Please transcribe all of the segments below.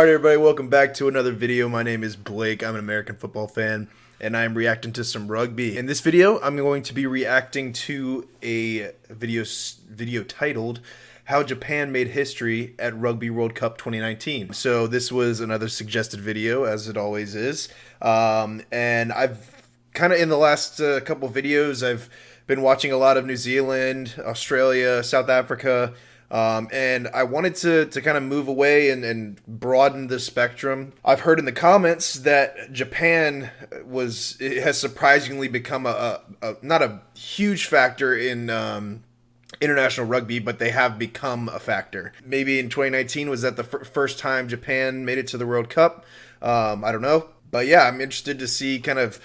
Alright everybody, welcome back to another video. My name is Blake. I'm an American football fan and I'm reacting to some rugby. In this video, I'm going to be reacting to a video titled How Japan Made History at Rugby World Cup 2019. So this was another suggested video, as it always is. And I've kind of in the last couple videos, I've been watching a lot of New Zealand, Australia, South Africa, and I wanted to kind of move away and broaden the spectrum. I've heard in the comments that Japan has surprisingly become a not a huge factor in international rugby, but they have become a factor. Maybe in 2019 was that the first time Japan made it to the World Cup. I don't know, but yeah, I'm interested to see kind of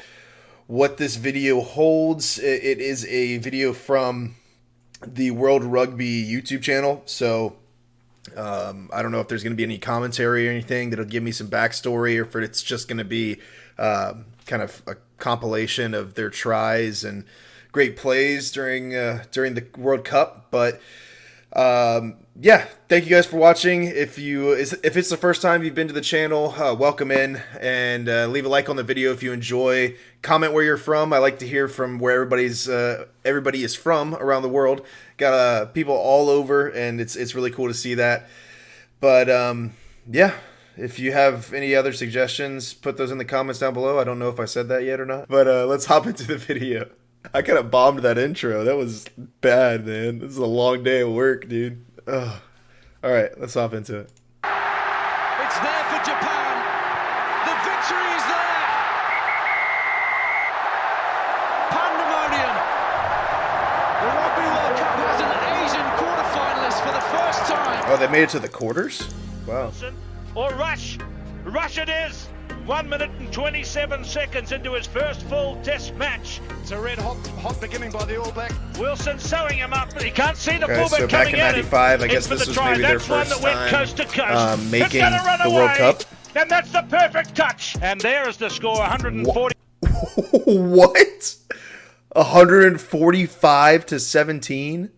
what this video holds. It is a video from the World Rugby YouTube channel, so I don't know if there's going to be any commentary or anything that'll give me some backstory, or if it's just going to be kind of a compilation of their tries and great plays during the World Cup. But yeah, thank you guys for watching. If it's the first time you've been to the channel, welcome in, and leave a like on the video if you enjoy. Comment where you're from. I like to hear from where everybody is from around the world. Got people all over, and it's really cool to see that. But yeah, if you have any other suggestions, put those in the comments down below. I don't know if I said that yet or not, but let's hop into the video. I kind of bombed that intro. That was bad, man. This is a long day of work, dude. Ugh. All right, let's hop into it. It's there for Japan. The victory is there. Pandemonium. The Rugby World Cup has an Asian quarterfinalist for the first time. Oh, they made it to the quarters? Wow. Or Rush. Rush it is. 1 minute and 27 seconds into his first full test match. It's a red hot beginning by the All Black. Wilson sewing him up. He can't see the Okay, fullback so back coming in at '95, I him. guess In for this the was try. maybe their That's one first that went time coast to coast. making It's gonna run the away. World Cup. And that's the perfect touch. And there is the score, 140. What? 145 to 17?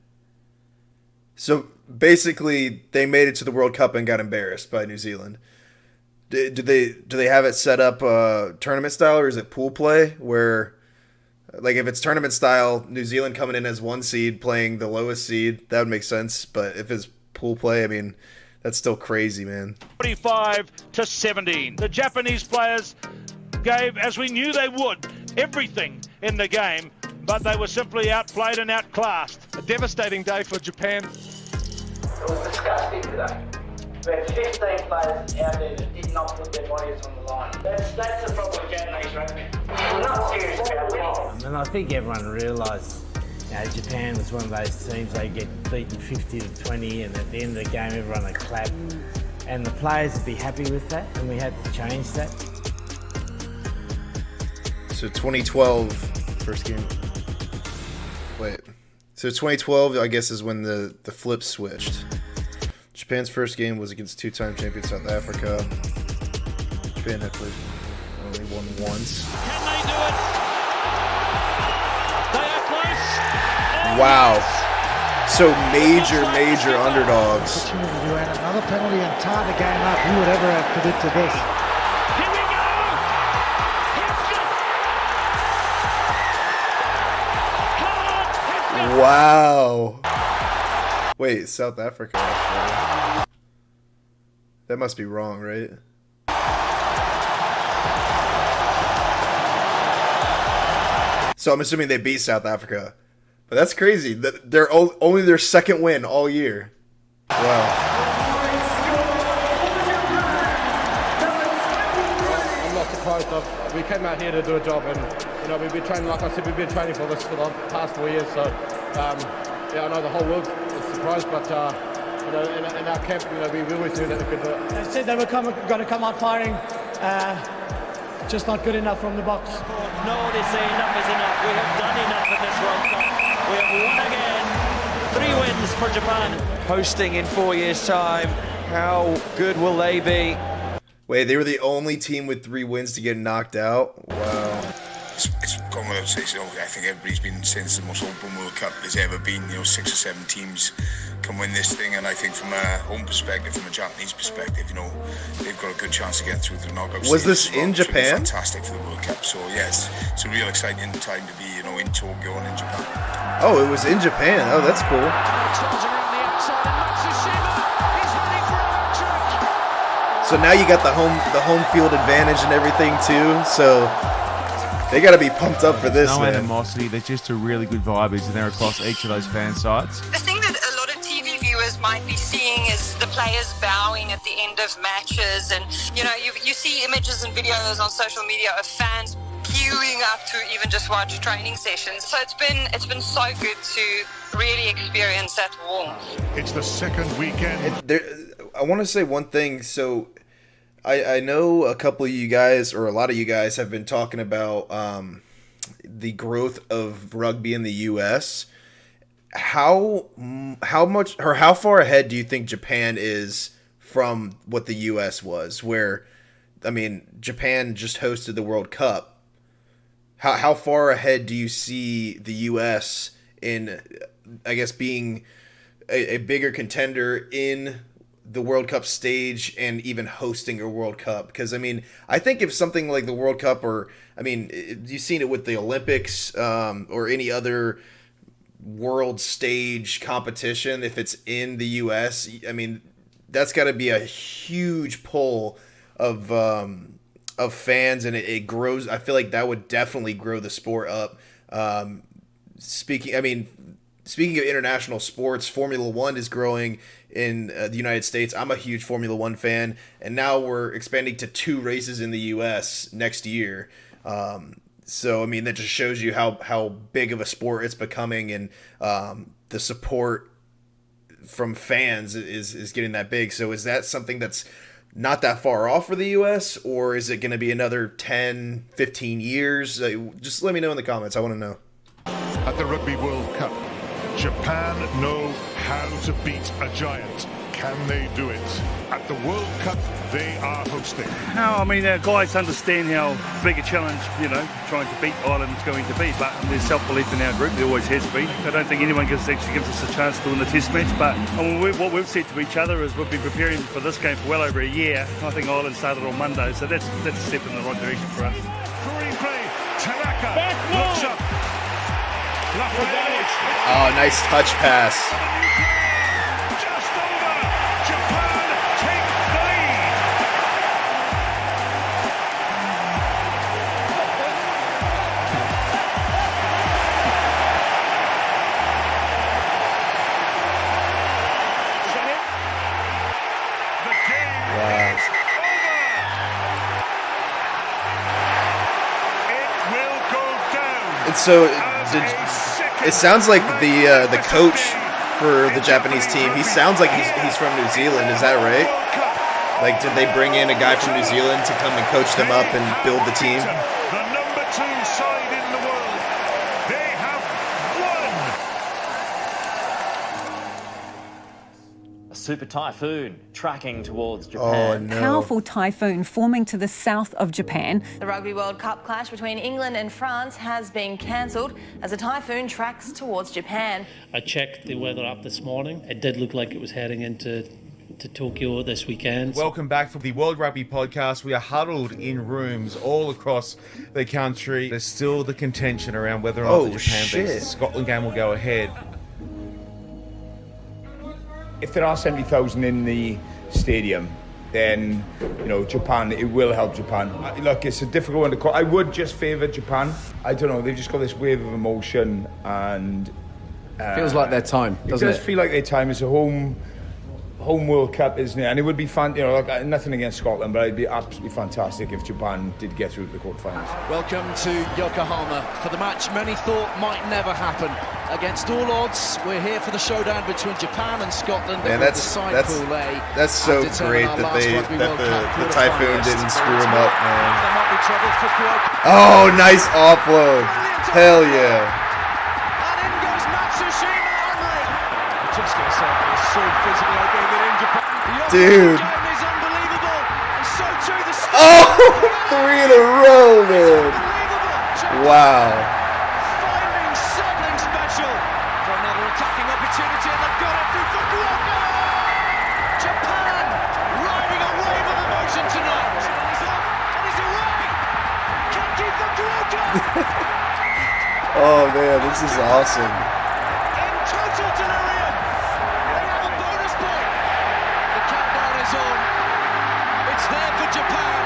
So basically, they made it to the World Cup and got embarrassed by New Zealand. Do they have it set up tournament style, or is it pool play where, like, if it's tournament style, New Zealand coming in as 1 seed playing the lowest seed, that would make sense. But if it's pool play, I mean, that's still crazy, man. 45 to 17. The Japanese players gave, as we knew they would, everything in the game, but they were simply outplayed and outclassed. A devastating day for Japan. It was disgusting today. We had 15 players out there that did not put their bodies on the line. That's the problem with Japanese rugby. We're not serious about winning. And I think everyone realised, Japan was one of those teams, they get beaten 50 to 20, and at the end of the game everyone would clap. And the players would be happy with that, and we had to change that. So 2012, first game. Wait. So 2012, I guess, is when the flip switched. Japan's first game was against two-time champion South Africa. Japan had only won once. Can they do it? They are close. Wow. So major underdogs. Opportunity to add another penalty and tie the game up. Who would ever have predicted this? Here we go. Wow. Wait, South Africa. That must be wrong, right? So I'm assuming they beat South Africa. But that's crazy. They're only their second win all year. Wow. I'm not surprised. We came out here to do a job, and we've been training. Like I said, we've been training for this for the past 4 years. So yeah, I know the whole world is surprised, but in our camp, we always knew that we could do it. They said they were going to come out firing. Just not good enough from the box. No, they say enough is enough. We have done enough in this World Cup. We have won again. 3 wins for Japan. Hosting in 4 years' time. How good will they be? Wait, they were the only team with 3 wins to get knocked out? Wow. It's it's gone without saying. I think everybody's been saying it's the most open World Cup there's ever been. 6 or 7 teams can win this thing, and I think from a home perspective, from a Japanese perspective, they've got a good chance to get through the knockout. Was this in Japan? Fantastic for the World Cup. So yes, it's a real exciting time to be, in Tokyo and in Japan. Oh, it was in Japan. Oh, that's cool. So now you got the home field advantage and everything too. So they got to be pumped up for this. No animosity. There's just a really good vibe, isn't there, across each of those fan sites? The thing that a lot of TV viewers might be seeing is the players bowing at the end of matches, and you see images and videos on social media of fans queuing up to even just watch training sessions. So it's been so good to really experience that warmth. It's the second weekend. I want to say one thing. So I know a couple of you guys, or a lot of you guys, have been talking about the growth of rugby in the U.S. How much, or how far ahead do you think Japan is from what the U.S. was? Where, Japan just hosted the World Cup. How far ahead do you see the U.S. in, I guess, being a bigger contender in the World Cup stage and even hosting a World Cup? Because, I think if something like the World Cup, or, you've seen it with the Olympics or any other world stage competition, if it's in the U.S., that's got to be a huge pull of fans, and it grows. I feel like that would definitely grow the sport up. Speaking of international sports, Formula One is growing in the United States. I'm a huge Formula One fan, and now we're expanding to 2 races in the U.S. next year. So that just shows you how big of a sport it's becoming, and the support from fans is getting that big. So is that something that's not that far off for the U.S., or is it going to be another 10, 15 years? Just let me know in the comments. I want to know. At the Rugby World Cup, Japan know how to beat a giant. Can they do it? At the World Cup, they are hosting. No, our guys understand how big a challenge, trying to beat Ireland is going to be, but there's self-belief in our group. There always has been. I don't think anyone actually gives us a chance to win the test match, but what we've said to each other is we've been preparing for this game for well over a year. I think Ireland started on Monday, so that's a step in the right direction for us. Free play, Tanaka looks up. Oh, nice touch pass. Just over. Japan take the lead. The game is over. It will go down. And so it sounds like the coach for the Japanese team, he sounds like he's from New Zealand. Is that right? Like, did they bring in a guy from New Zealand to come and coach them up and build the team? The number 2 side in the world. They have won. A super typhoon tracking towards Japan. Oh, no. Powerful typhoon forming to the south of Japan. The Rugby World Cup clash between England and France has been cancelled as a typhoon tracks towards Japan. I checked the weather up this morning. It did look like it was heading into Tokyo this weekend. Welcome back for the World Rugby Podcast. We are huddled in rooms all across the country. There's still the contention around whether or not the Japan beats the Scotland game will go ahead. If there are 70,000 in the stadium, then, Japan, it will help Japan. Look, it's a difficult one to call. I would just favour Japan. I don't know, they've just got this wave of emotion, and feels like their time, doesn't it? It does feel like their time. It's a home World Cup, isn't it? And it would be fun, nothing against Scotland, but it'd be absolutely fantastic if Japan did get through to the quarterfinals. Welcome to Yokohama for the match many thought might never happen. Against all odds, we're here for the showdown between Japan and Scotland. Man, that's so great that the typhoon didn't screw him up, man. Oh, nice offload. Hell yeah. And in goes Matsushima. I'm just going to say it's so physical out there in Japan. Dude. Is unbelievable. And so too the 3 in a row, man. Wow. Finding something special for another attacking opportunity, and they've got it through Fukuoka! Japan riding a wave of emotion tonight. He's off, and he's away! Kenki Fukuoka! Oh man, this is awesome. In total delirium, they have a bonus point. The countdown is on. It's there for Japan.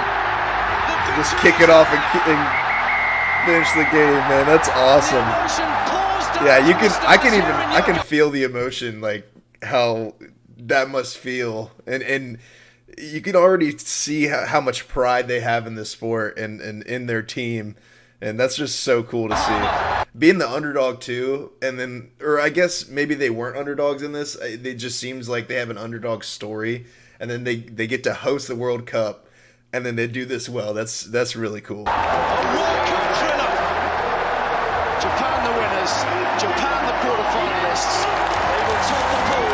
Just kick it off and finish the game, man. That's awesome. Yeah, I can feel the emotion, like how that must feel, and you can already see how much pride they have in the sport and in their team, and that's just so cool to see. Being the underdog too, and then, or I guess maybe they weren't underdogs in this. It just seems like they have an underdog story, and then they get to host the World Cup, and then they do this well. That's really cool. World Cup thriller. Japan the winners. Japan the quarterfinalists. They will top the pool.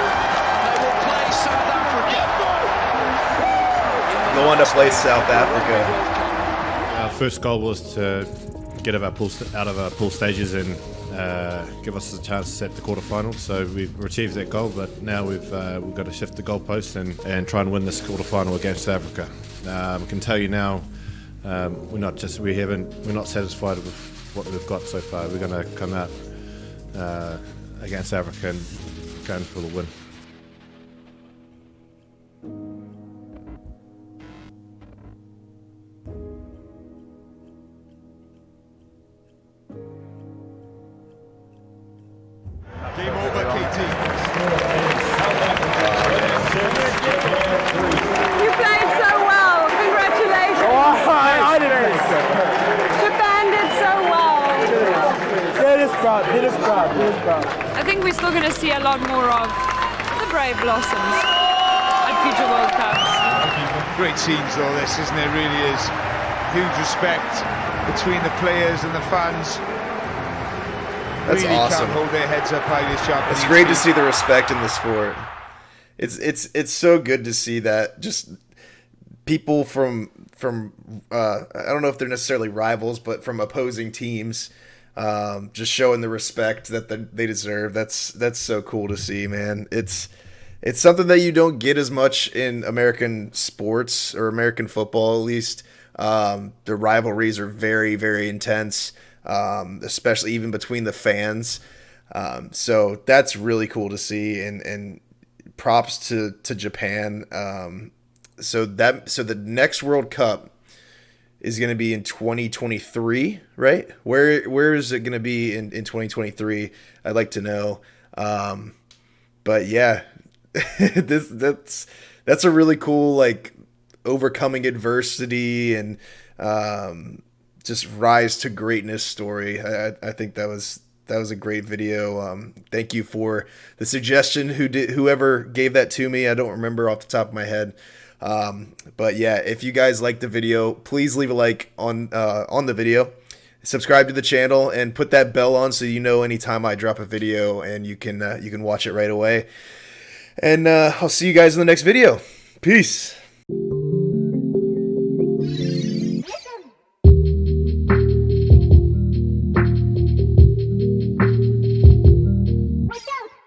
They will play South Africa. Go on to play South Africa. Our first goal was to get out of our pool stages and give us a chance to set the quarterfinals. So we've achieved that goal, but now we've got to shift the goalpost and try and win this quarterfinal against Africa. I can tell you now, we're not satisfied with what we've got so far. We're going to come out against Africa and going for the win. Game over, KT. You played so well. Congratulations. I did it. Japan did so well. It is proud. I think we're still going to see a lot more of the brave blossoms at future World Cups. Great scenes though, this, isn't it? Really is. Huge respect between the players and the fans. That's really awesome. can't hold their heads up high, this Japanese It's great to team. see the respect in the sport. It's so good to see that, just people from I don't know if they're necessarily rivals, but from opposing teams, just showing the respect that they deserve. That's so cool to see, man. It's something that you don't get as much in American sports, or American football at least. The rivalries are very, very intense, especially even between the fans. So that's really cool to see, and props to Japan. So the next World Cup is going to be in 2023, right? Where is it going to be in 2023? I'd like to know. But yeah, that's a really cool, like, overcoming adversity and just rise to greatness story. I think that was a great video. Thank you for the suggestion. Whoever gave that to me, I don't remember off the top of my head. But yeah, if you guys like the video, please leave a like on the video, subscribe to the channel, and put that bell on so you know anytime I drop a video, and you can watch it right away. And I'll see you guys in the next video. Peace.